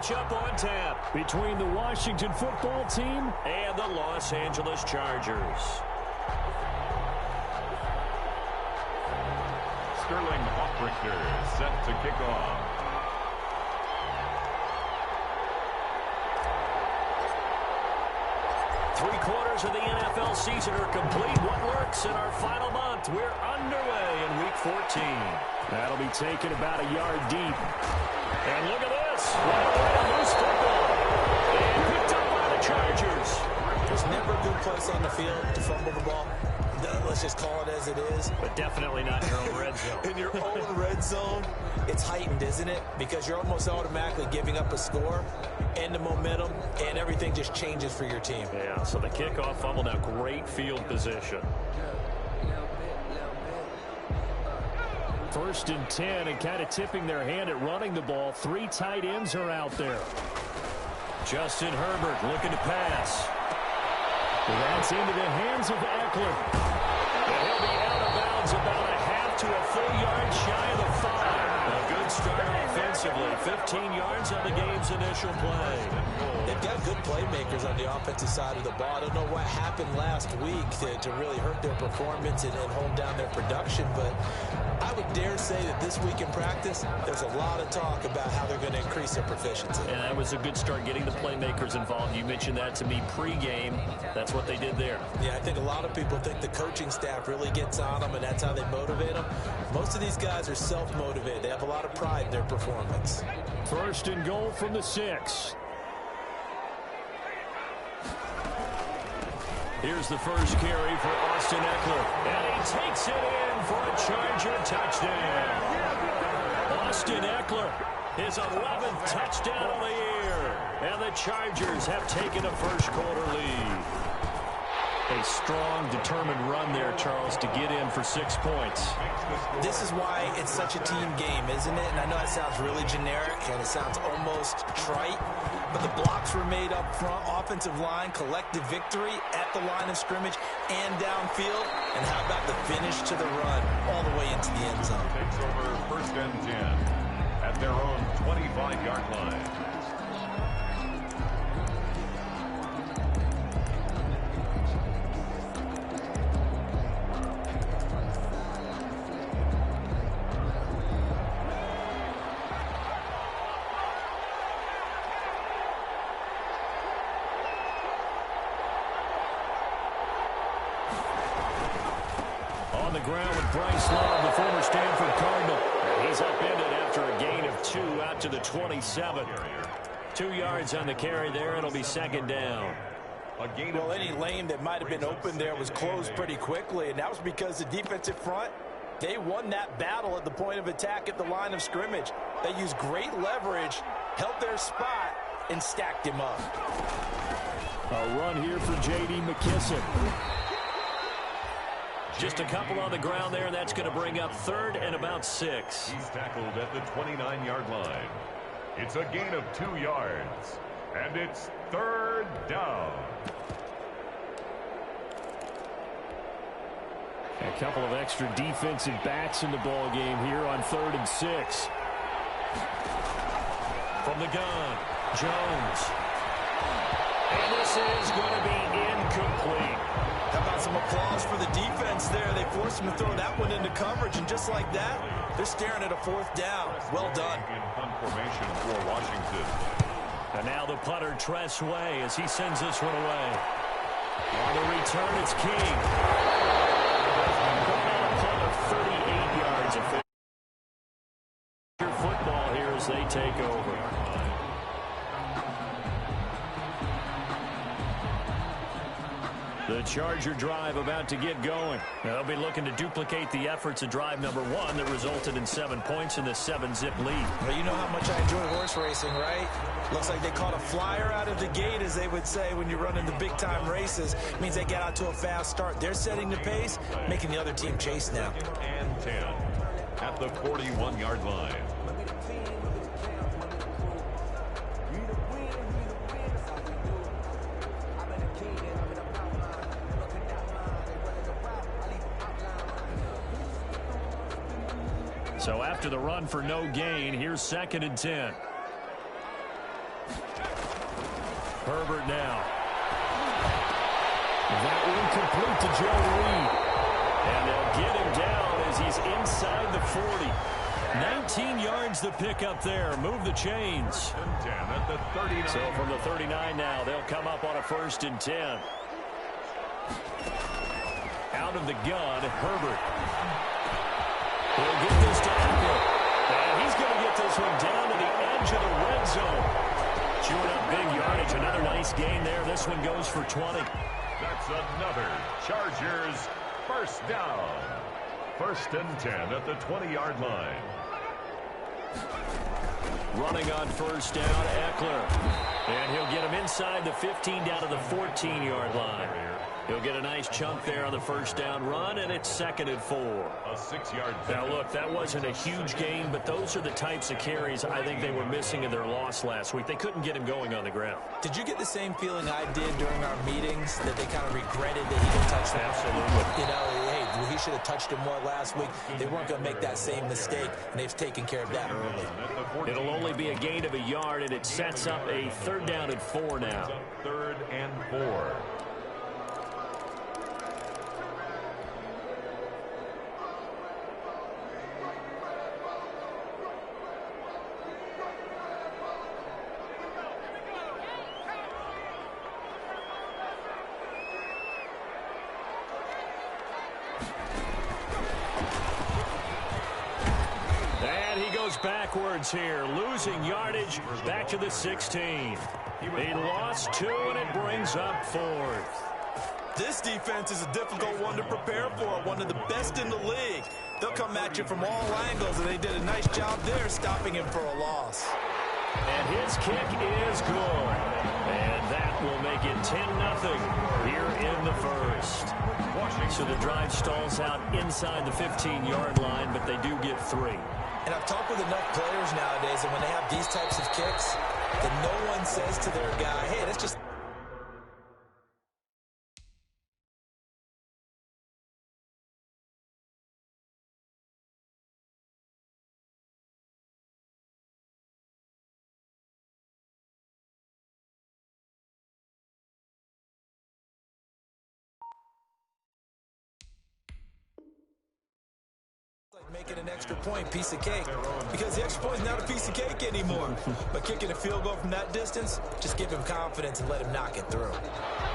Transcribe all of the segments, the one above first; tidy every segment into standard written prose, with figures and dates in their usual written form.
matchup on tap between the Washington football team and the Los Angeles Chargers. Sterling Hoffrichter set to kick off. Three-quarters of the NFL season are complete. What works in our final month? We're underway in Week 14. That'll be taken about a yard deep. And look at this. What a way to lose football. And picked up by the Chargers. There's never a good place on the field to fumble the ball. Let's just call it as it is. But definitely not in your own red zone. In your own red zone, it's heightened, isn't it? Because you're almost automatically giving up a score and the momentum, and everything just changes for your team. Yeah, so the kickoff fumble, now great field position. 1st and 10, and kind of tipping their hand at running the ball. 3 tight ends are out there. Justin Herbert looking to pass. That's into the hands of Eckler. And he'll be out of bounds about a half to a full yard shy of the 5. A good start offensively. 15 yards on the game's initial play. They've got good playmakers on the offensive side of the ball. I don't know what happened last week to really hurt their performance and hold down their production, but I would dare say that this week in practice, there's a lot of talk about how they're going to increase their proficiency. And that was a good start, getting the playmakers involved. You mentioned that to me pregame. That's what they did there. Yeah, I think a lot of people think the coaching staff really gets on them, and that's how they motivate them. Most of these guys are self-motivated. They have a lot of pride in their performance. 1st and goal from the 6. Here's the first carry for Austin Eckler. And he takes it in for a Charger touchdown. Austin Eckler, his 11th touchdown of the year. And the Chargers have taken a first-quarter lead. A strong, determined run there, Charles, to get in for 6 points. This is why it's such a team game, isn't it? And I know it sounds really generic and it sounds almost trite, but the blocks were made up front, offensive line, collective victory at the line of scrimmage and downfield. And how about the finish to the run all the way into the end zone? Takes over 1st and 10 at their own 25-yard line. On the ground with Bryce Love, the former Stanford Cardinal. He's upended after a gain of 2 out to the 27. 2 yards on the carry there. It'll be 2nd down. Well, any lane that might have been open there was closed pretty quickly, and that was because the defensive front, they won that battle at the point of attack at the line of scrimmage. They used great leverage, held their spot, and stacked him up. A run here for J.D. McKissic. Just a couple on the ground there. That's going to bring up 3rd and about 6. He's tackled at the 29-yard line. It's a gain of 2 yards. And it's 3rd down. A couple of extra defensive backs in the ball game here on 3rd and 6. From the gun, Jones. And this is going to be incomplete. How about some applause for the defense there? They forced him to throw that one into coverage, and just like that, they're staring at a 4th down. Well done. In punt formation for Washington. And now the punter, Tress Way, as he sends this one away. On the return, it's King. A punt of 38 yards. Football here as they take over. The Charger drive about to get going. They'll be looking to duplicate the efforts of drive number 1 that resulted in 7 points in the 7-zip lead. Well, you know how much I enjoy horse racing, right? Looks like they caught a flyer out of the gate, as they would say when you're running the big-time races. It means they get out to a fast start. They're setting the pace, making the other team chase now. And 10 at the 41-yard line. So after the run for no gain, here's 2nd and 10. Herbert now. That one complete to Joe Reed. And they'll get him down as he's inside the 40. 19 yards to pick up there. Move the chains. At the 39. So from the 39 now, they'll come up on a 1st and 10. Out of the gun, Herbert. He'll get this to Eckler. And he's going to get this one down to the edge of the red zone. Chewing up big yardage. Another nice gain there. This one goes for 20. That's another Chargers first down. 1st and 10 at the 20-yard line. Running on 1st down, Eckler. And he'll get him inside the 15 down to the 14-yard line. He'll get a nice chunk there on the 1st down run, and it's 2nd and 4. A 6-yard. Now, look, that wasn't a huge gain, but those are the types of carries I think they were missing in their loss last week. They couldn't get him going on the ground. Did you get the same feeling I did during our meetings, that they kind of regretted that he didn't touch them? Absolutely. You know, hey, he should have touched him more last week. They weren't going to make that same mistake, and they've taken care of that early. It'll only be a gain of a yard, and it sets up a 3rd down and 4 now. 3rd and 4. Backwards here, losing yardage back to the 16. He lost 2, and it brings up 4th. This defense is a difficult one to prepare for, one of the best in the league. They'll come at you from all angles, and they did a nice job there stopping him for a loss. And his kick is good. And that will make it 10-0 here in the 1st. So the drive stalls out inside the 15-yard line, but they do get 3. And I've talked with enough players nowadays, and when they have these types of kicks, that no one says to their guy, hey, that's just... making an extra point, piece of cake, because the extra point is not a piece of cake anymore. But kicking a field goal from that distance, just give him confidence and let him knock it through.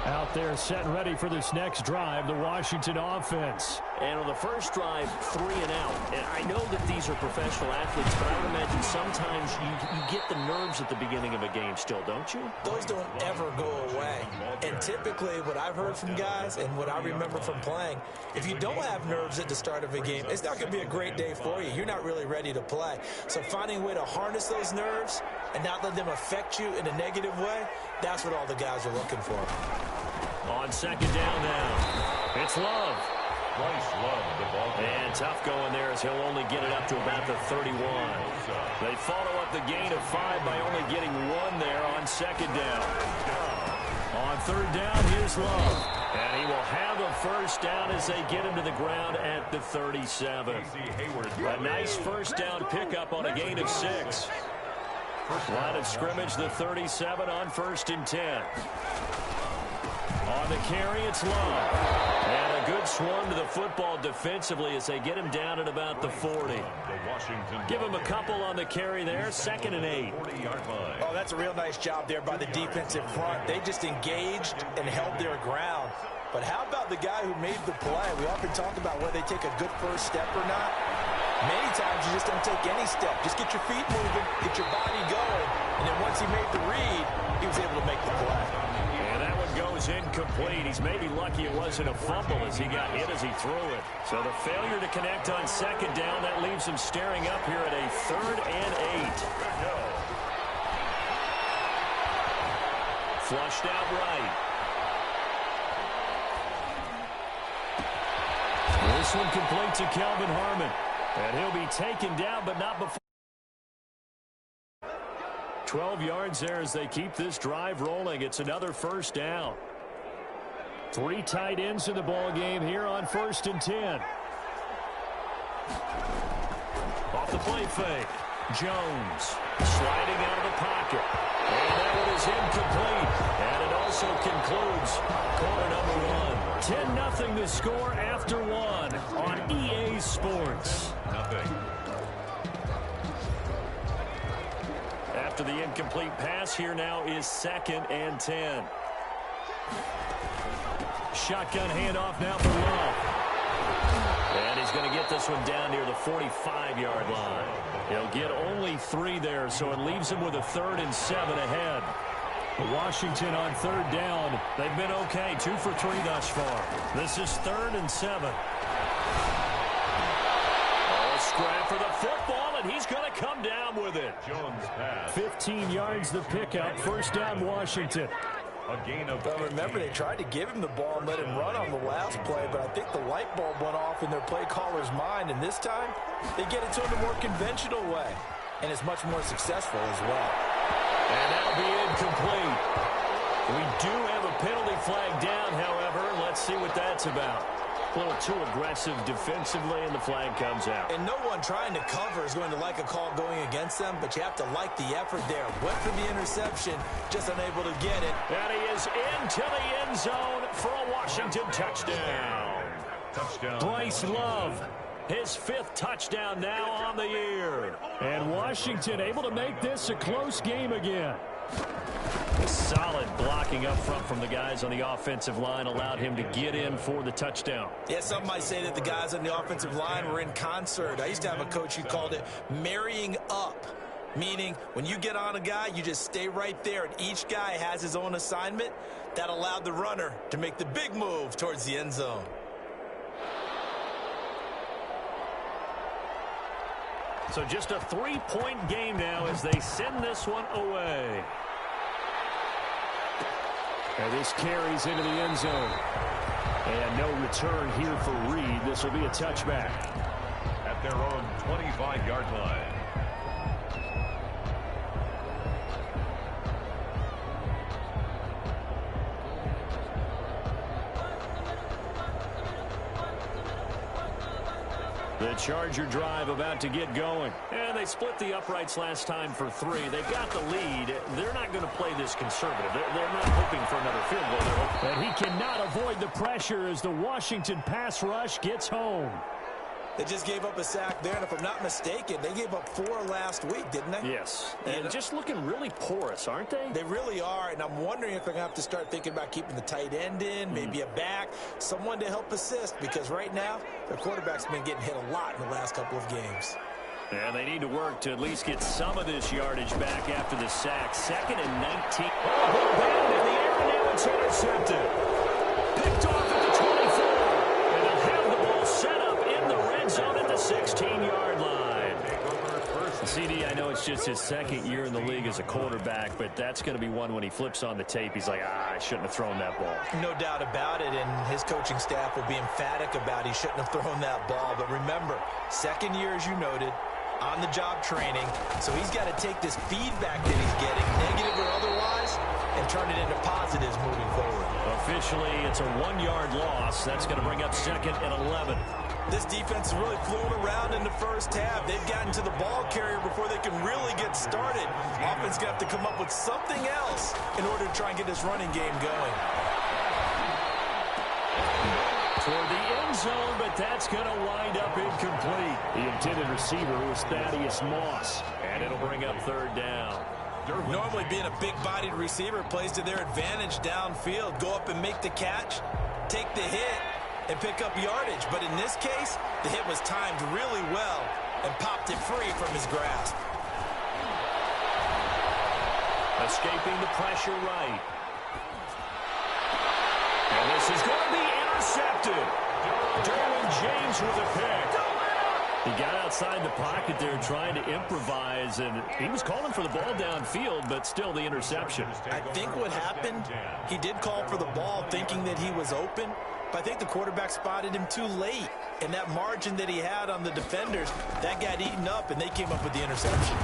Out there set and ready for this next drive, the Washington offense. And on the first drive, 3 and out. And I know that these are professional athletes, but I would imagine sometimes you get the nerves at the beginning of a game still, don't you? Those don't ever go away. And typically what I've heard from guys and what I remember from playing, if you don't have nerves at the start of a game, it's not going to be a great day for you. You're not really ready to play. So finding a way to harness those nerves and not let them affect you in a negative way, that's what all the guys are looking for. On 2nd down now, it's Love. Bryce Love, the ball. And tough going there as he'll only get it up to about the 31. They follow up the gain of 5 by only getting 1 there on 2nd down. On 3rd down, here's Love. And he will have a 1st down as they get him to the ground at the 37. A nice 1st down pickup on a gain of 6. Line of scrimmage, the 37 on 1st and 10. On the carry, it's Love. And a good swarm to the football defensively as they get him down at about the 40. Give him a couple on the carry there. 2nd and 8. Oh, that's a real nice job there by the defensive front. They just engaged and held their ground. But how about the guy who made the play? We often talk about whether they take a good first step or not. Many times you just don't take any step. Just get your feet moving, get your body going. And then once he made the read, he was able to make the play. Goes incomplete. He's maybe lucky it wasn't a fumble as he got hit as he threw it. So the failure to connect on 2nd down, that leaves him staring up here at a 3rd and 8. Flushed out right. This one complete to Kelvin Harmon. And he'll be taken down, but not before. 12 yards there as they keep this drive rolling. It's another 1st down. 3 tight ends in the ball game here on 1st and 10. Off the play fake. Jones sliding out of the pocket. And that one is incomplete. And it also concludes quarter number 1. 10-0 the score after 1 on EA Sports. Nothing. After the incomplete pass, here now is 2nd and 10. Shotgun handoff now for Love. And he's going to get this one down near the 45-yard line. He'll get only 3 there, so it leaves him with a 3rd and 7 ahead. Washington on 3rd down. They've been okay, 2 for 3 thus far. This is 3rd and 7. Oh, scrap for the football, and he's going to come down with it. Jones pass. 15 yards the pickup. 1st down, Washington. A gain of But remember, they tried to give him the ball and let him run on the last play, but I think the light bulb went off in their play caller's mind, and this time they get it to him a more conventional way, and it's much more successful as well. And that'll be incomplete. We do have a penalty flag down, however. Let's see what that's about. A little too aggressive defensively, and the flag comes out. And no one trying to cover is going to like a call going against them, but you have to like the effort there. Went for the interception, just unable to get it. And he is into the end zone for a Washington touchdown. touchdown. Bryce Love, his 5th touchdown now on the year. And Washington able to make this a close game again. Solid blocking up front from the guys on the offensive line allowed him to get in for the touchdown. Yeah, some might say that the guys on the offensive line were in concert. I used to have a coach who called it marrying up, meaning when you get on a guy, you just stay right there, and each guy has his own assignment. That allowed the runner to make the big move towards the end zone. So just a 3-point game now as they send this one away. And this carries into the end zone. And no return here for Reed. This will be a touchback. At their own 25-yard line. The Charger drive about to get going. And they split the uprights last time for 3. They've got the lead. They're not going to play this conservative. They're not hoping for another field goal. And he cannot avoid the pressure as the Washington pass rush gets home. They just gave up a sack there, and if I'm not mistaken, they gave up 4 last week, didn't they? Yes, and just looking really porous, aren't they? They really are, and I'm wondering if they're going to have to start thinking about keeping the tight end in, maybe a back, someone to help assist, because right now, their quarterback's been getting hit a lot in the last couple of games. And they need to work to at least get some of this yardage back after the sack. 2nd and 19. Oh, band in the air, and now it's intercepted. Picked off at the 24. And they'll have the ball set up in the red zone at the 16-yard line. CD, I know it's just his 2nd year in the league as a quarterback, but that's going to be one when he flips on the tape. He's like, I shouldn't have thrown that ball. No doubt about it, and his coaching staff will be emphatic about he shouldn't have thrown that ball. But remember, 2nd year, as you noted, on-the-job training, so he's got to take this feedback that he's getting, negative or otherwise, and turn it into positives moving forward. Officially, it's a 1-yard loss. That's going to bring up 2nd and 11. This defense is really flown around in the first half. They've gotten to the ball carrier before they can really get started. Offense going to have to come up with something else in order to try and get this running game going. Toward the end zone, but that's going to wind up incomplete. The intended receiver was Thaddeus Moss, and it'll bring up 3rd down. Normally being a big-bodied receiver plays to their advantage downfield. Go up and make the catch, take the hit, and pick up yardage. But in this case, the hit was timed really well and popped it free from his grasp. Escaping the pressure right. And this is going to be intercepted. Derwin James with a pick. He got outside the pocket there trying to improvise, and he was calling for the ball downfield, but still the interception. I think what happened, he did call for the ball thinking that he was open, but I think the quarterback spotted him too late, and that margin that he had on the defenders, that got eaten up, and they came up with the interception.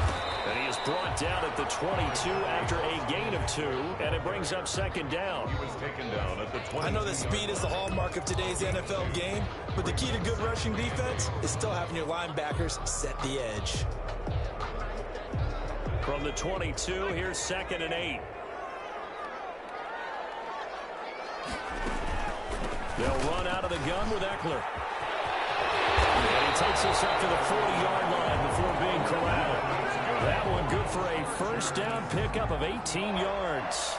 And he is brought down at the 22 after a gain of 2, and it brings up 2nd down. He was taken down at the 22. I know that speed is the hallmark of today's NFL game, but the key to good rushing defense is still having your linebackers set the edge. From the 22, here's 2nd and 8. They'll run out of the gun with Eckler. And he takes us up to the 40-yard line before being corralled. That one good for a first down pickup of 18 yards.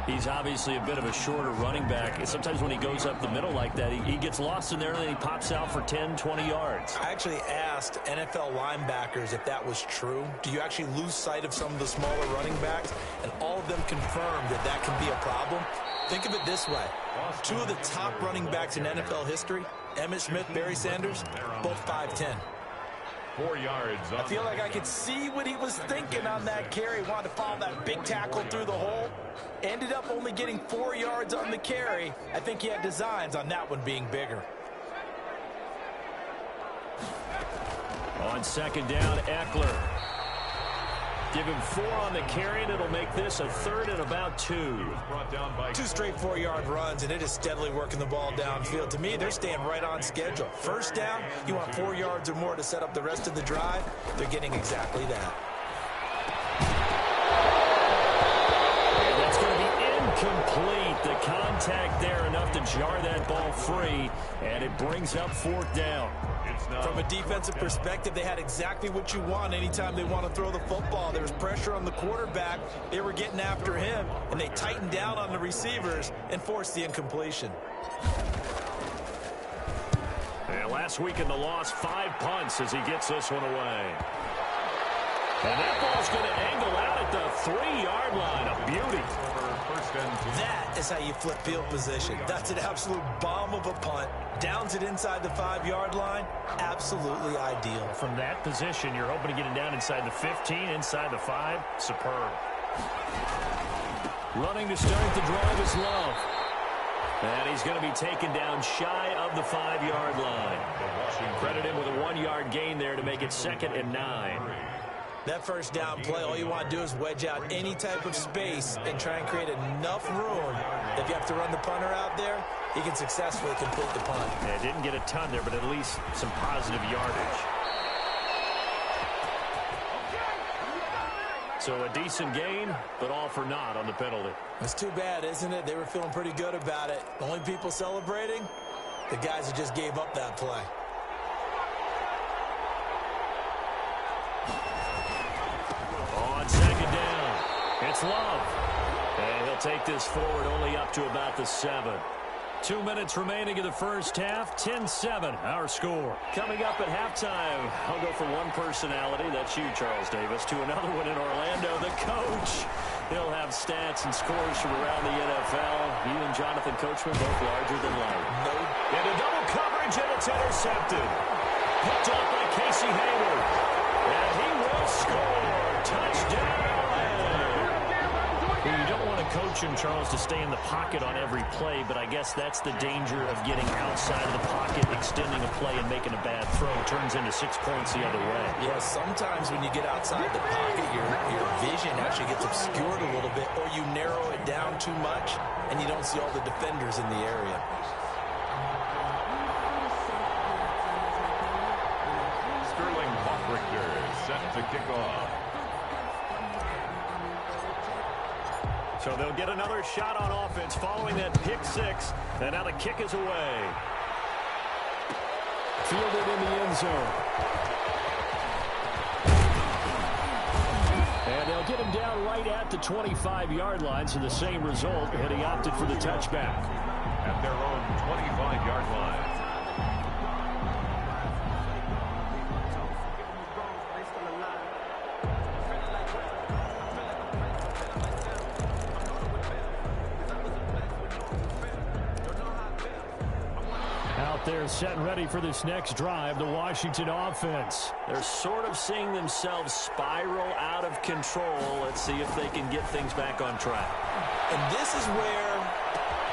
He's obviously a bit of a shorter running back. And sometimes when he goes up the middle like that, he gets lost in there and then he pops out for 10, 20 yards. I actually asked NFL linebackers if that was true. Do you actually lose sight of some of the smaller running backs? And all of them confirmed that that can be a problem. Think of it this way. 2 of the top running backs in NFL history, Emmitt Smith, Barry Sanders, both 5'10". 4 yards. I feel like I could see what he was thinking on that carry. Wanted to follow that big tackle through the hole. Ended up only getting 4 yards on the carry. I think he had designs on that one being bigger. On 2nd down, Eckler. Give him 4 on the carry, and it'll make this a 3rd and about 2. 2 straight 4-yard runs, and it is steadily working the ball downfield. To me, they're staying right on schedule. First down, you want 4 yards or more to set up the rest of the drive. They're getting exactly that. And that's going to be incomplete. The contact there enough to jar that ball free, and it brings up 4th down. From a defensive perspective, they had exactly what you want anytime they want to throw the football. There was pressure on the quarterback. They were getting after him, and they tightened down on the receivers and forced the incompletion. And last week in the loss, 5 punts as he gets this one away. And that ball's going to angle out at the 3-yard line. A beauty. That is how you flip field position. That's an absolute bomb of a punt. Downs it inside the 5-yard line. Absolutely ideal. From that position, you're hoping to get it down inside the 15, inside the 5. Superb. Running to start the drive is Love. And he's going to be taken down shy of the 5-yard line. Credit him with a 1-yard gain there to make it 2nd and 9. That first down play, all you want to do is wedge out any type of space and try and create enough room. If you have to run the punter out there, he can successfully complete the punt. Yeah, didn't get a ton there, but at least some positive yardage. So a decent gain, but all for naught on the penalty. It's too bad, isn't it? They were feeling pretty good about it. The only people celebrating, the guys who just gave up that play. On 2nd down, it's Love. And he'll take this forward only up to about the 7. 2 minutes remaining in the first half. 10-7, our score. Coming up at halftime, I'll go from one personality, that's you, Charles Davis, to another one in Orlando, the coach. He'll have stats and scores from around the NFL. You and Jonathan Coachman both larger than life. And a double coverage, and it's intercepted. Picked off by Casey Hayward. And he will score. Touchdown. Well, you don't want to coach him, Charles, to stay in the pocket on every play, but I guess that's the danger of getting outside of the pocket, extending a play, and making a bad throw. Turns into 6 points the other way. Yeah, sometimes when you get outside the pocket, your vision actually gets obscured a little bit, or you narrow it down too much, and you don't see all the defenders in the area. Sterling Hoffrichter set to kick off. So they'll get another shot on offense following that pick 6. And now the kick is away. Fielded in the end zone. And they'll get him down right at the 25-yard line, so the same result, and he opted for the touchback. At their own 25-yard line. They're set and ready for this next drive, the Washington offense. They're sort of seeing themselves spiral out of control. Let's see if they can get things back on track. And this is where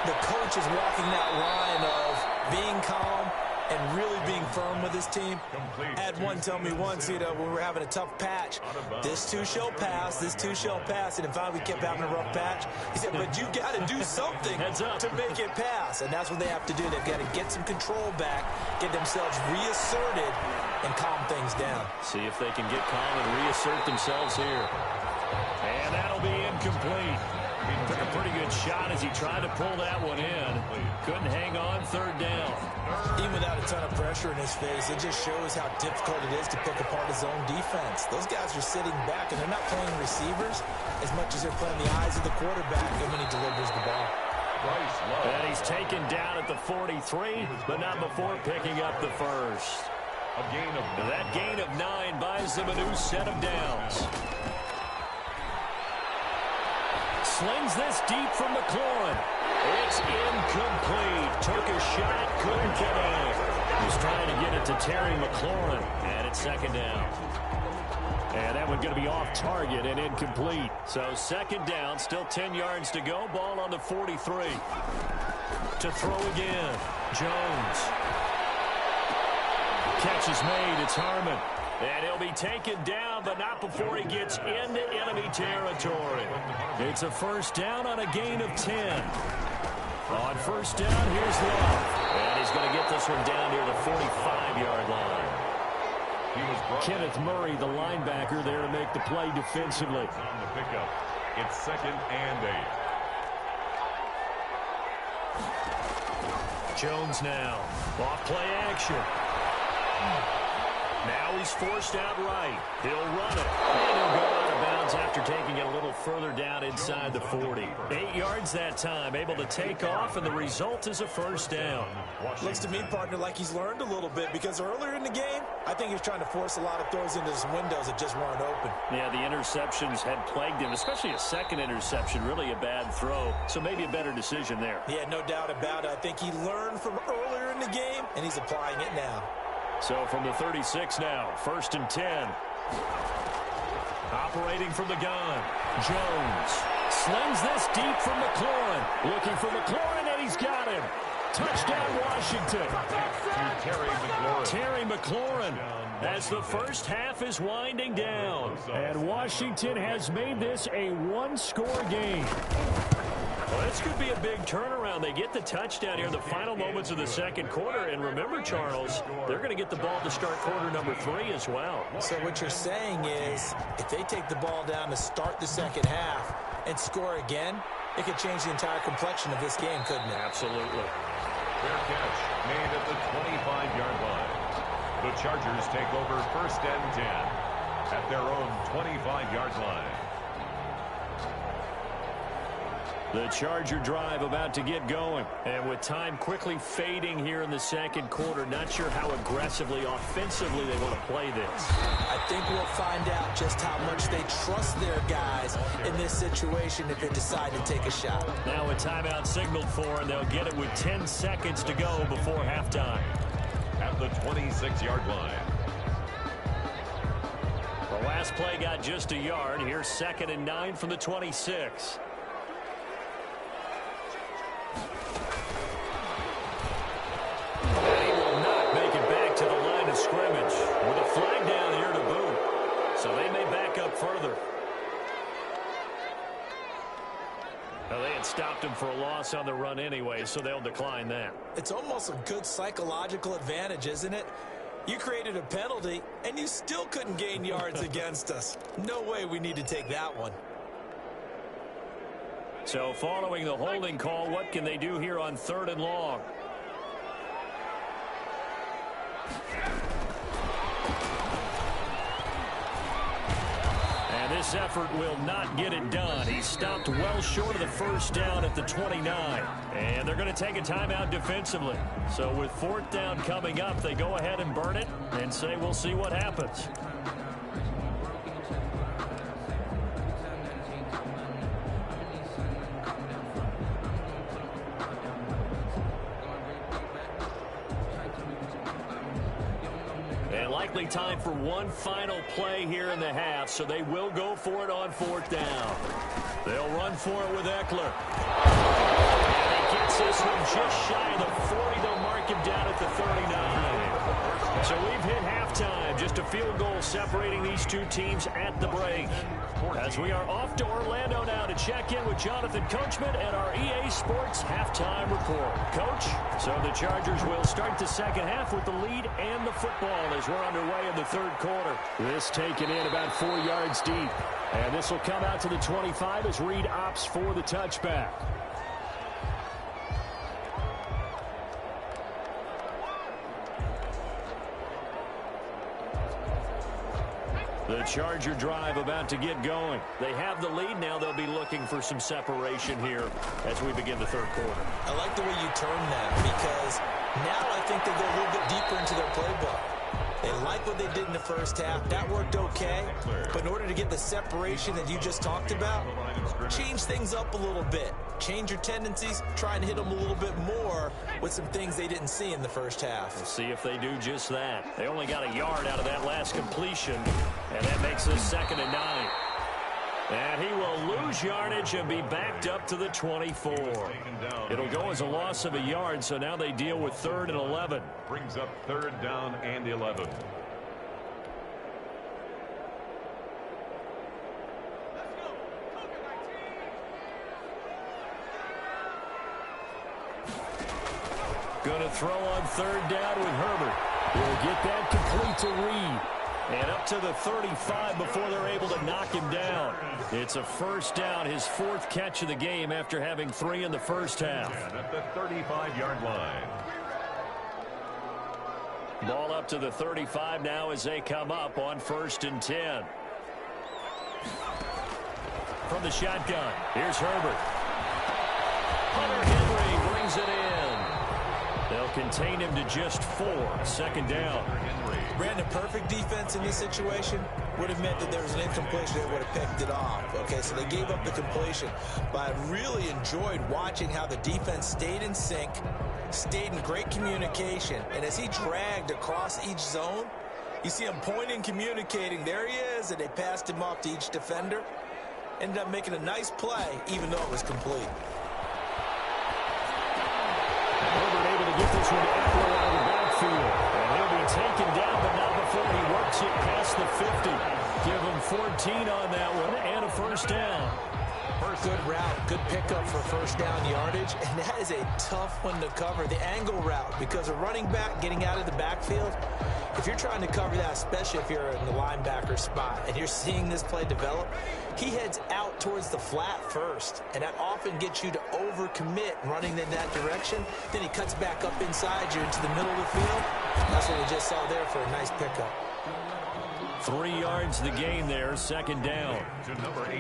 the coach is walking that line of being calm and really being firm with his team. Had one tell me once, when we were having a tough patch, this too shall pass, this too shall pass. And finally we kept having a rough patch. He said, but you got to do something to make it pass. And that's what they have to do. They've got to get some control back, get themselves reasserted, and calm things down. See if they can get calm and reassert themselves here. incomplete. Took a pretty good shot as he tried to pull that one in. Couldn't hang on third down. Even without a ton of pressure in his face, it just shows how difficult it is to pick apart his own defense. Those guys are sitting back, and they're not playing receivers as much as they're playing the eyes of the quarterback when he delivers the ball. And he's taken down at the 43, but not before picking up the first. That gain of 9 buys them a new set of downs. Slings this deep from McLaurin. It's incomplete. Took a shot, couldn't get in. He's trying to get it to Terry McLaurin, and it's second down. And that one going to be off target and incomplete. So second down, still 10 yards to go. Ball on the 43. To throw again. Jones. Catch is made. It's Harmon. And he'll be taken down, but not before he gets into enemy territory. It's a first down on a gain of 10. On first down, here's Love. And he's going to get this one down near the 45-yard line. Kenneth Murray, the linebacker, there to make the play defensively. On the pickup, it's 2nd and 8. Jones now. Off play action. Now he's forced out right. He'll run it. And he'll go out of bounds after taking it a little further down inside the 40. 8 yards that time. Able to take off, and the result is a first down. Looks to me, partner, like he's learned a little bit, because earlier in the game, I think he was trying to force a lot of throws into his windows that just weren't open. Yeah, the interceptions had plagued him, especially a second interception. Really a bad throw, so maybe a better decision there. Yeah, no doubt about it. I think he learned from earlier in the game, and he's applying it now. So from the 36 now, 1st and 10. Operating from the gun, Jones slings this deep from McLaurin. Looking for McLaurin, and he's got him. Touchdown, Washington. Terry McLaurin as the first half is winding down. And Washington has made this a one-score game. Well, this could be a big turnaround. They get the touchdown here in the final moments of the second quarter. And remember, Charles, they're going to get the ball to start quarter number 3 as well. So what you're saying is, if they take the ball down to start the second half and score again, it could change the entire complexion of this game, couldn't it? Absolutely. Fair catch made at the 25-yard line. The Chargers take over 1st and 10 at their own 25-yard line. The Charger drive about to get going. And with time quickly fading here in the second quarter, not sure how aggressively, offensively they want to play this. I think we'll find out just how much they trust their guys in this situation if they decide to take a shot. Now a timeout signaled for, and they'll get it with 10 seconds to go before halftime. At the 26-yard line. The last play got just a yard. Here's 2nd and 9 from the 26. And he will not make it back to the line of scrimmage with a flag down here to boot. So they may back up further. Well, they had stopped him for a loss on the run anyway, so they'll decline that. It's almost a good psychological advantage, isn't it? You created a penalty, and you still couldn't gain yards against us. No way we need to take that one. So following the holding call, what can they do here on 3rd and long? And this effort will not get it done. He stopped well short of the first down at the 29. And they're going to take a timeout defensively. So with 4th down coming up, they go ahead and burn it and say we'll see what happens. Likely time for one final play here in the half, so they will go for it on 4th down. They'll run for it with Eckler. And he gets this one just shy of the 40. They'll mark him down at the 39. So we've hit halftime. Just a field goal separating these two teams at the break. As we are off to Orlando now to check in with Jonathan Coachman at our EA Sports halftime report. Coach, so the Chargers will start the second half with the lead and the football as we're underway in the third quarter. This taken in about 4 yards deep. And this will come out to the 25 as Reed opts for the touchback. The Charger drive about to get going. They have the lead now. They'll be looking for some separation here as we begin the third quarter. I like the way you term that because now I think they go a little bit deeper into their playbook. They like what they did in the first half. That worked okay. But in order to get the separation that you just talked about, change things up a little bit. Change your tendencies. Try and hit them a little bit more with some things they didn't see in the first half. We'll see if they do just that. They only got a yard out of that last completion, and that makes this 2nd and 9. And he will lose yardage and be backed up to the 24. It'll go as a loss of a yard, so now they deal with 3rd and 11. Brings up 3rd down and 11. Going to throw on 3rd down with Herbert. He'll get that complete to Reed. And up to the 35 before they're able to knock him down. It's a 1st down, his 4th catch of the game after having 3 in the first half. And at the 35-yard line. Ball up to the 35 now as they come up on 1st and 10. From the shotgun, here's Herbert. Hunter Henry brings it in. They'll contain him to just 4. 2nd down. Brandon, perfect defense in this situation would have meant that there was an incompletion that would have picked it off. Okay, so they gave up the completion. But I really enjoyed watching how the defense stayed in sync, stayed in great communication. And as he dragged across each zone, you see him pointing, communicating. There he is, and they passed him off to each defender. Ended up making a nice play, even though it was complete. Herbert able to get this one to Eckler out of the backfield. And he'll be taken down, but not before he works it past the 50. Give him 14 on that one and a 1st down. Good route, good pickup for 1st down yardage, and that is a tough one to cover, the angle route, because a running back getting out of the backfield, if you're trying to cover that, especially if you're in the linebacker spot, and you're seeing this play develop, he heads out towards the flat first, and that often gets you to overcommit running in that direction. Then he cuts back up inside you into the middle of the field. That's what we just saw there for a nice pickup. 3 yards the gain there, 2nd down.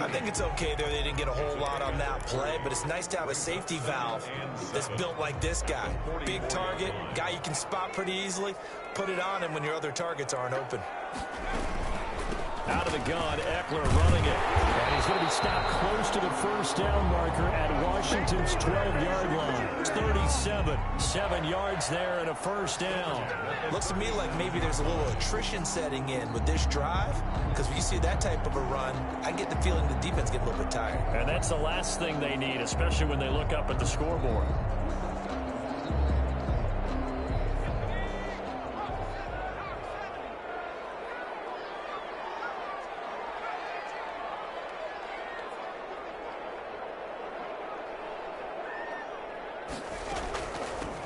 I think it's okay there. They didn't get a whole lot on that play, but it's nice to have a safety valve that's built like this guy. Big target, guy you can spot pretty easily. Put it on him when your other targets aren't open. Out of the gun, Eckler running it. And he's going to be stopped close to the 1st down marker at Washington's 12-yard line. It's 37, 7 yards there and a 1st down. Looks to me like maybe there's a little attrition setting in with this drive, because when you see that type of a run, I get the feeling the defense get a little bit tired. And that's the last thing they need, especially when they look up at the scoreboard.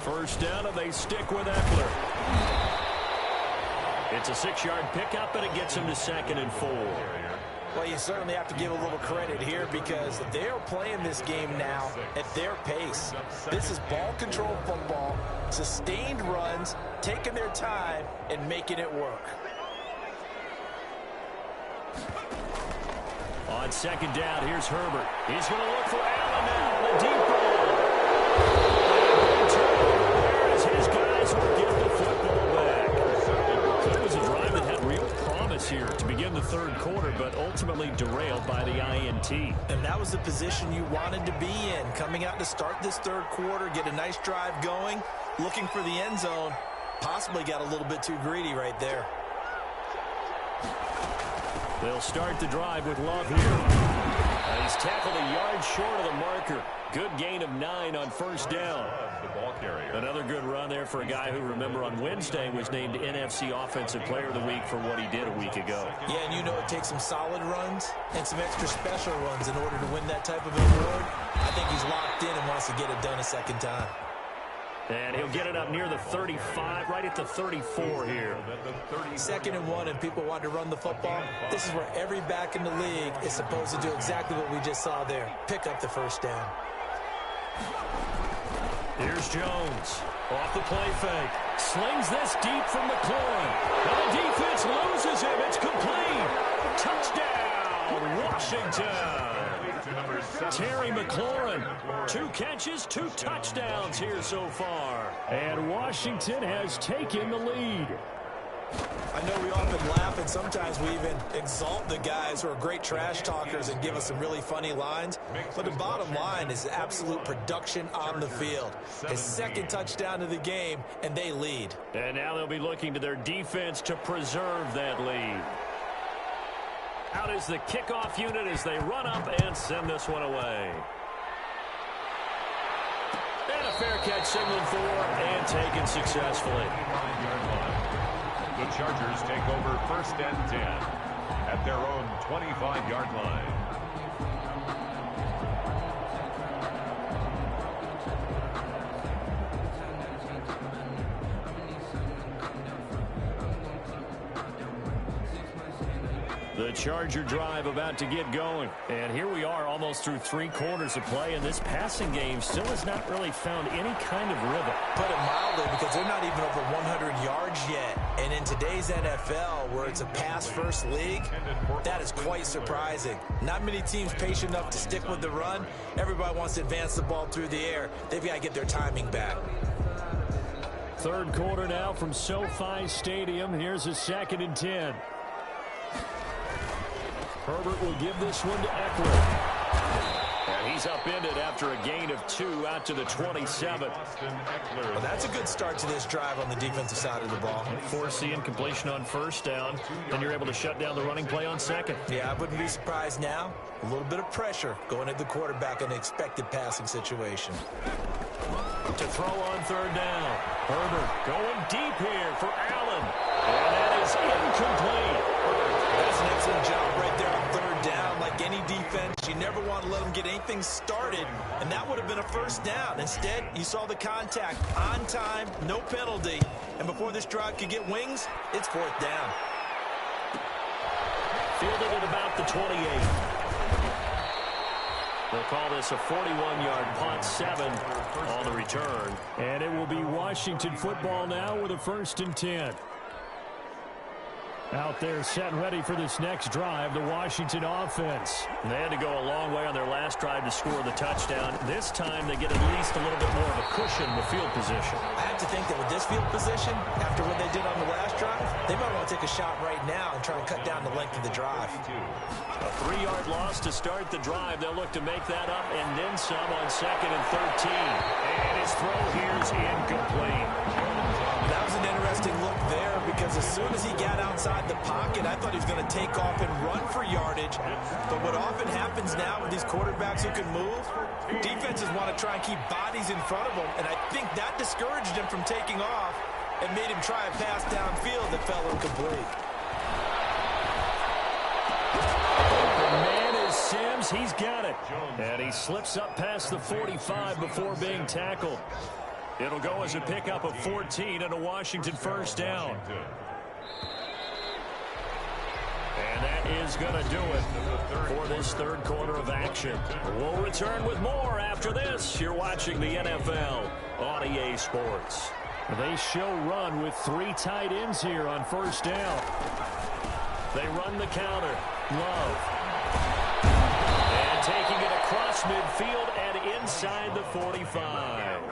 First down, and they stick with Eckler. It's a 6-yard pickup, and it gets him to 2nd and 4. Well, you certainly have to give a little credit here because they're playing this game now at their pace. This is ball control football, sustained runs, taking their time, and making it work. On 2nd down, here's Herbert. He's going to look for Allen now, the deep ball. His guys will give the football back. It was a drive that had real promise here to begin the 3rd quarter, but ultimately derailed by the INT. And that was the position you wanted to be in, coming out to start this 3rd quarter, get a nice drive going, looking for the end zone. Possibly got a little bit too greedy right there. They'll start the drive with Love here. He's tackled a yard short of the marker. Good gain of 9 on 1st down. Another good run there for a guy who, remember, on Wednesday was named NFC Offensive Player of the Week for what he did a week ago. Yeah, and you know it takes some solid runs and some extra special runs in order to win that type of an award. I think he's locked in and wants to get it done a 2nd time. And he'll get it up near the 35, right at the 34 here. 2nd and 1, and people want to run the football. This is where every back in the league is supposed to do exactly what we just saw there. Pick up the first down. Here's Jones. Off the play fake. Slings this deep from McLaurin. And the defense loses him. It's complete. Touchdown, Washington. Terry McLaurin, 2 catches, 2 touchdowns here so far. And Washington has taken the lead. I know we often laugh, and sometimes we even exalt the guys who are great trash talkers and give us some really funny lines. But the bottom line is absolute production on the field. His 2nd touchdown of the game, and they lead. And now they'll be looking to their defense to preserve that lead. Out is the kickoff unit as they run up and send this one away. And a fair catch signaled for and taken successfully. The Chargers take over 1st and 10 at their own 25-yard line. The Charger drive about to get going. And here we are almost through 3 quarters of play, and this passing game still has not really found any kind of rhythm. Put it mildly, because they're not even over 100 yards yet. And in today's NFL, where it's a pass-first league, that is quite surprising. Not many teams patient enough to stick with the run. Everybody wants to advance the ball through the air. They've got to get their timing back. 3rd quarter now from SoFi Stadium. Here's a 2nd and 10. Herbert will give this one to Eckler. And he's upended after a gain of 2 out to the 27. Well, that's a good start to this drive on the defensive side of the ball. Forcing completion on 1st down. Then you're able to shut down the running play on 2nd. Yeah, I wouldn't be surprised now. A little bit of pressure going at the quarterback in an expected passing situation. To throw on 3rd down. Herbert going deep here for Allen. And that is incomplete. That's an excellent job right there on 3rd down. Like any defense, you never want to let them get anything started, and that would have been a 1st down. Instead, you saw the contact on time, no penalty, and before this drive could get wings, it's 4th down. Fielded at about the 28. They'll call this a 41-yard punt, 7 on the return. And it will be Washington football now with a 1st and 10. Out there set and ready for this next drive, the Washington offense. And they had to go a long way on their last drive to score the touchdown. This time they get at least a little bit more of a cushion in the field position. I have to think that with this field position, after what they did on the last drive, they might want to take a shot right now and try to cut down the length of the drive. A 3-yard loss to start the drive. They'll look to make that up and then some on 2nd and 13. And his throw here is incomplete. That was an interesting look there, because as soon as he got outside the pocket, I thought he was going to take off and run for yardage. But what often happens now with these quarterbacks who can move, defenses want to try and keep bodies in front of them, and I think that discouraged him from taking off and made him try a pass downfield that fell incomplete. The man is Sims. He's got it. And he slips up past the 45 before being tackled. It'll go as a pickup of 14 and a Washington 1st down. And that is going to do it for this 3rd quarter of action. We'll return with more after this. You're watching the NFL on EA Sports. They show run with 3 tight ends here on 1st down. They run the counter. Love. And taking it across midfield and inside the 45.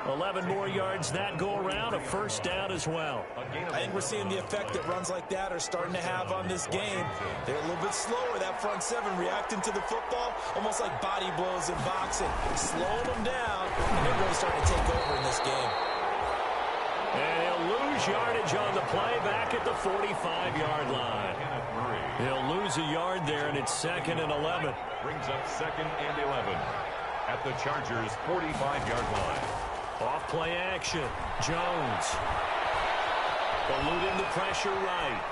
11 more yards that go around, a 1st down as well. I think we're seeing the effect that runs like that are starting to have on this game. They're a little bit slower, that front 7, reacting to the football, almost like body blows in boxing, slowing them down, and they're really starting to take over in this game. And he'll lose yardage on the play back at the 45-yard line. He'll lose a yard there, and it's 2nd and 11. Brings up 2nd and 11 at the Chargers' 45-yard line. Off play action. Jones. Eluding the pressure right.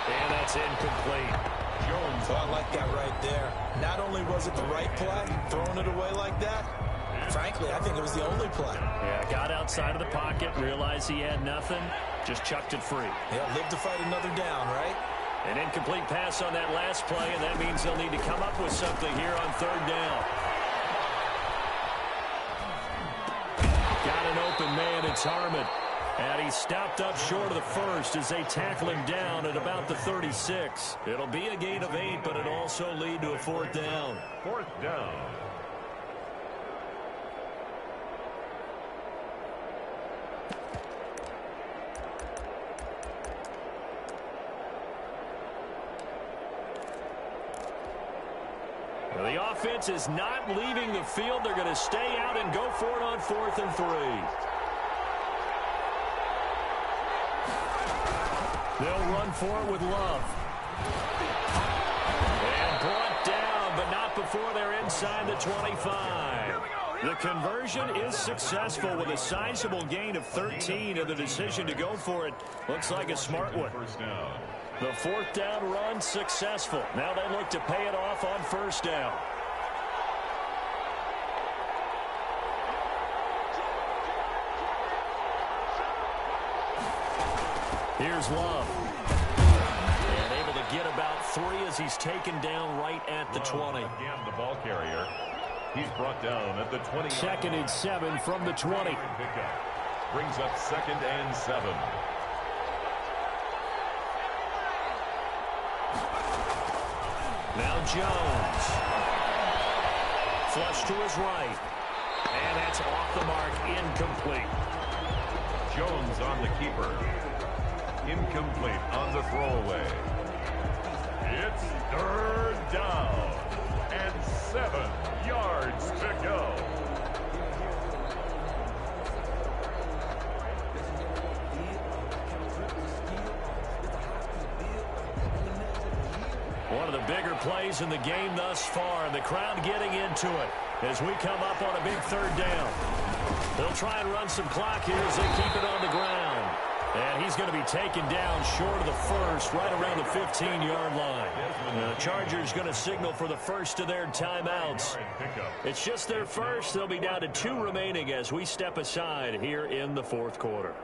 And that's incomplete. Jones, I like that right there. Not only was it the right play, throwing it away like that, Frankly, I think it was the only play. Yeah, got outside of the pocket, realized he had nothing, just chucked it free. Yeah, live to fight another down, right? An incomplete pass on that last play, and that means they'll need to come up with something here on third down. Got an open man, it's Harmon. And he's stopped up short of the first as they tackle him down at about the 36. It'll be a gain of 8, but it'll also lead to a fourth down. Fourth down. Well, the offense is not leaving the field. They're going to stay out and go for it on 4th and 3. They'll run for it with Love. And brought down, but not before they're inside the 25. The conversion is successful with a sizable gain of 13, and the decision to go for it looks like a smart one. First down. The fourth down run successful. Now they look to pay it off on first down. Here's Love. And able to get about 3 as he's taken down right at the 20. Again, the ball carrier. He's brought down at the 20. 2nd and 7 from the 20. Pickup. Brings up 2nd and 7. Now Jones. Flush to his right. And that's off the mark, incomplete. Jones on the keeper. Incomplete on the throwaway. It's third down and 7 yards to go. One of the bigger plays in the game thus far, and the crowd getting into it as we come up on a big third down. They'll try and run some clock here as they keep it on the ground. And he's going to be taken down short of the first, right around the 15-yard line. The Chargers going to signal for the first of their timeouts. It's just their first. They'll be down to 2 remaining as we step aside here in the fourth quarter.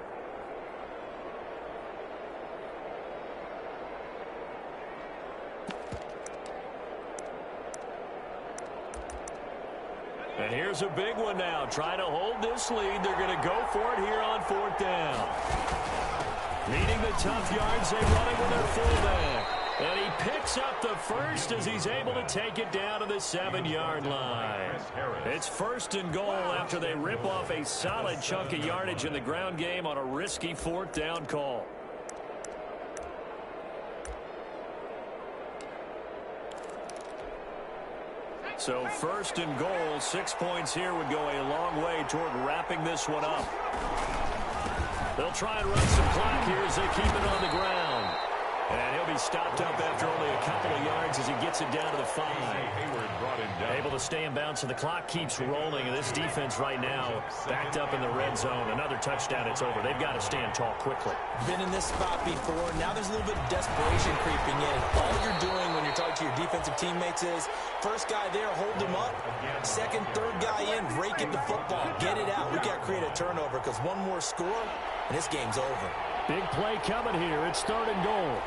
And here's a big one now. Trying to hold this lead. They're going to go for it here on fourth down. Needing the tough yards, they run it with their fullback. And he picks up the first as he's able to take it down to the 7-yard line. It's 1st and goal after they rip off a solid chunk of yardage in the ground game on a risky fourth down call. So 1st and goal, 6 points here would go a long way toward wrapping this one up. They'll try and run some clock here as they keep it on the ground. And he'll be stopped up after only a couple of yards as he gets it down to the 5. Able to stay in bounds, so the clock keeps rolling. And this defense right now backed up in the red zone. Another touchdown, it's over. They've got to stand tall quickly. Been in this spot before. Now there's a little bit of desperation creeping in. All you're doing when you're talking to your defensive teammates is, first guy there, hold him up. Second, third guy in, rake at the football. Get it out. We got to create a turnover because one more score, and this game's over. Big play coming here. It's 3rd and goal.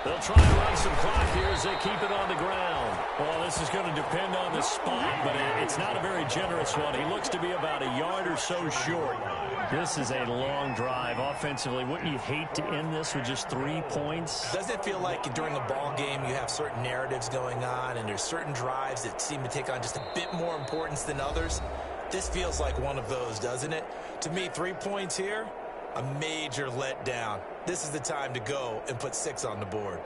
They'll try and run some clock here as they keep it on the ground. Well, this is going to depend on the spot, but it's not a very generous one. He looks to be about a yard or so short. This is a long drive offensively. Wouldn't you hate to end this with just 3 points? Doesn't it feel like during a ball game you have certain narratives going on and there's certain drives that seem to take on just a bit more importance than others? This feels like one of those, doesn't it? To me, 3 points here, a major letdown. This is the time to go and put 6 on the board.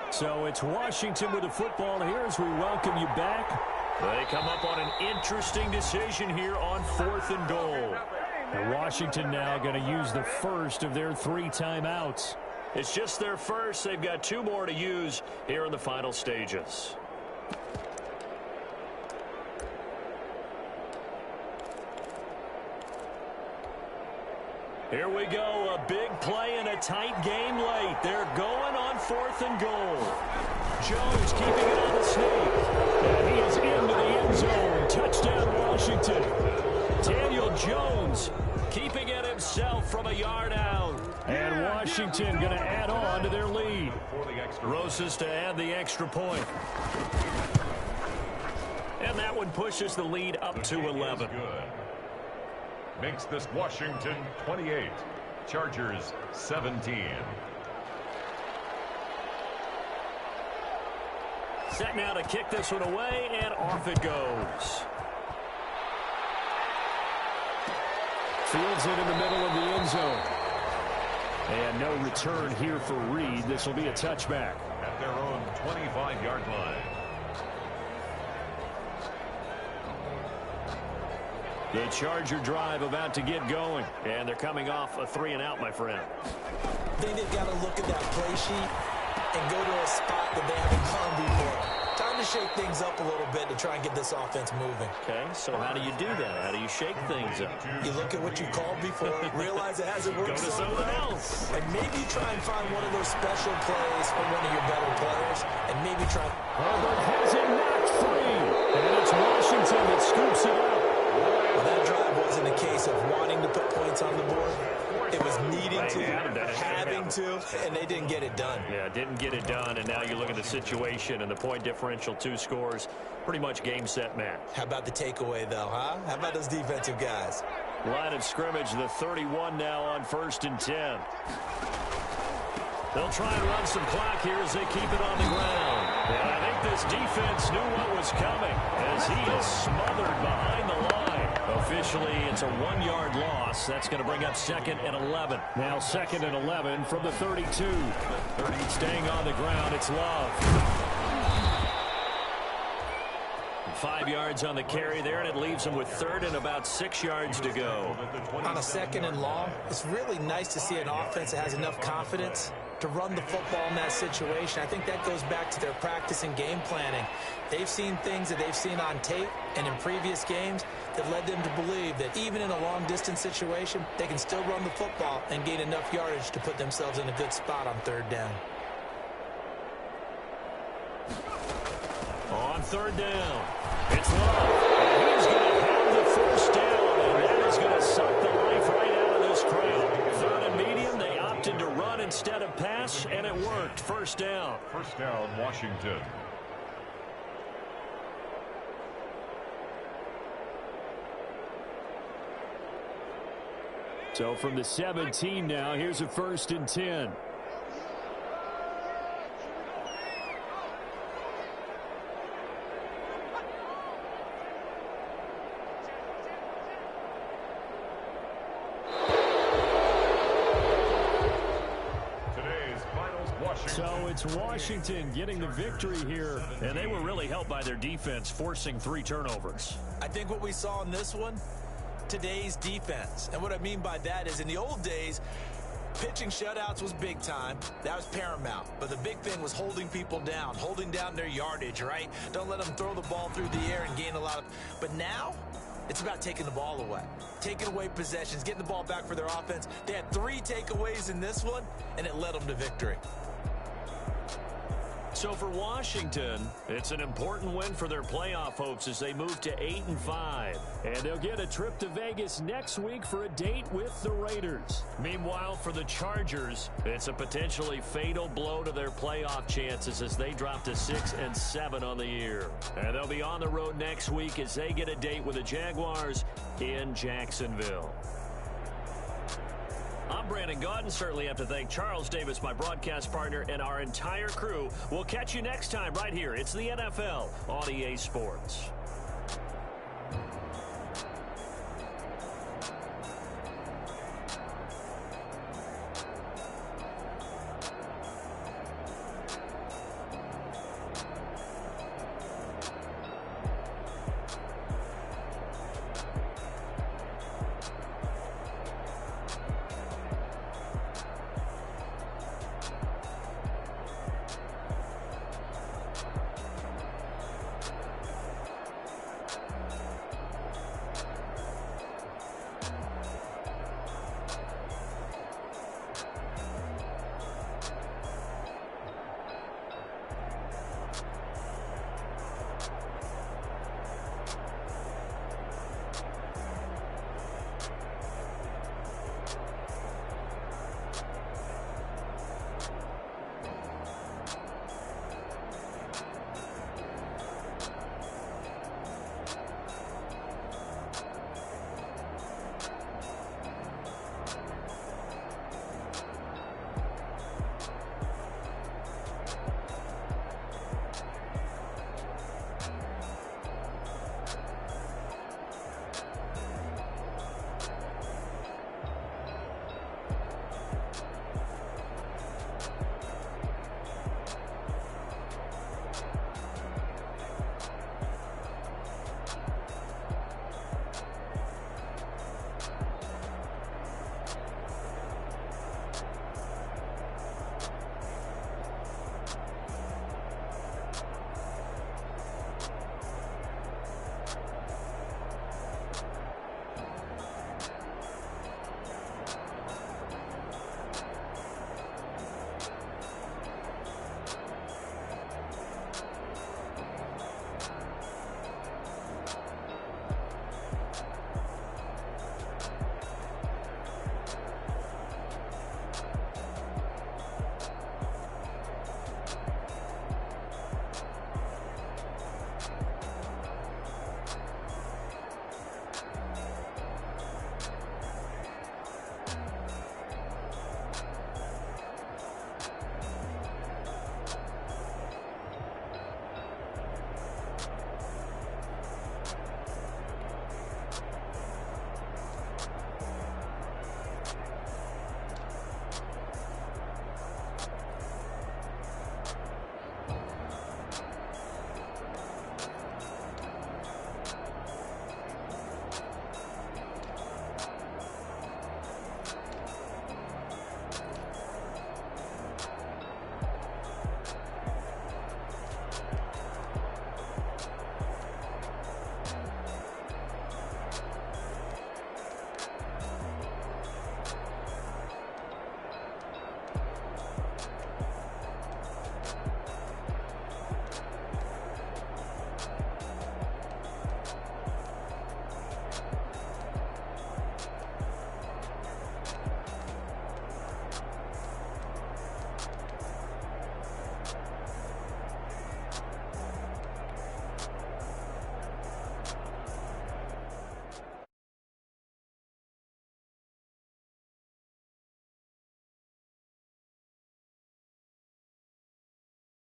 So it's Washington with the football here as we welcome you back. They come up on an interesting decision here on 4th and goal. And Washington now going to use the first of their 3 timeouts. It's just their first. They've got 2 more to use here in the final stages. Here we go, a big play and a tight game late. They're going on 4th and goal. Jones keeping it on the sneak. And he is into the end zone. Touchdown, Washington. Daniel Jones keeping it himself from a yard out. And Washington going to add on to their lead. Rosas to add the extra point. And that one pushes the lead up to 11. Makes this Washington 28, Chargers 17. Set now to kick this one away, and off it goes. Fields it in the middle of the end zone. And no return here for Reed. This will be a touchback. At their own 25-yard line. The Charger drive about to get going. And they're coming off a 3-and-out, my friend. I think they've got to look at that play sheet and go to a spot that they haven't gone before. Time to shake things up a little bit to try and get this offense moving. Okay, so how do you do that? How do you shake things up? You look at what you called before, realize it hasn't worked. Go to something else. And maybe try and find one of those special plays from one of your better players. And maybe try. Herbert has it knocked free. And it's Washington that scoops it up. Well, that drive wasn't a case of wanting to put points on the board. It was needing to, having to, and they didn't get it done. Yeah, didn't get it done, and now you look at the situation and the point differential, 2 scores, pretty much game, set, match. How about the takeaway, though, huh? How about those defensive guys? Line of scrimmage, the 31 now on 1st and 10. They'll try and run some clock here as they keep it on the ground. And I think this defense knew what was coming as he is smothered behind the line. Officially, it's a 1-yard loss. That's going to bring up 2nd and 11. Now 2nd and 11 from the 32. Staying on the ground, it's Love. 5 yards on the carry there, and it leaves him with 3rd and about 6 yards to go. On a 2nd and long, it's really nice to see an offense that has enough confidence to run the football in that situation. I think that goes back to their practice and game planning. They've seen things that they've seen on tape and in previous games that led them to believe that even in a long-distance situation, they can still run the football and gain enough yardage to put themselves in a good spot on 3rd down. On 3rd down, it's Love. And he's going to have the 1st down, and that is going to suck the life right out of this crowd. 3rd and medium, they opted to run instead of pass, and it worked. 1st down. 1st down, Washington. So from the 17 now, here's a 1st and 10. So it's Washington getting the victory here, and they were really helped by their defense, forcing 3 turnovers. I think what we saw in this one, today's defense. And what I mean by that is in the old days, pitching shutouts was big time. That was paramount. But the big thing was holding people down, holding down their yardage, right? Don't let them throw the ball through the air and gain a lot of... But now, it's about taking the ball away. Taking away possessions, getting the ball back for their offense. They had 3 takeaways in this one, and it led them to victory. So for Washington, it's an important win for their playoff hopes as they move to 8-5. And they'll get a trip to Vegas next week for a date with the Raiders. Meanwhile, for the Chargers, it's a potentially fatal blow to their playoff chances as they drop to 6-7 on the year. And they'll be on the road next week as they get a date with the Jaguars in Jacksonville. I'm Brandon Gaudin. Certainly have to thank Charles Davis, my broadcast partner, and our entire crew. We'll catch you next time right here. It's the NFL on EA Sports.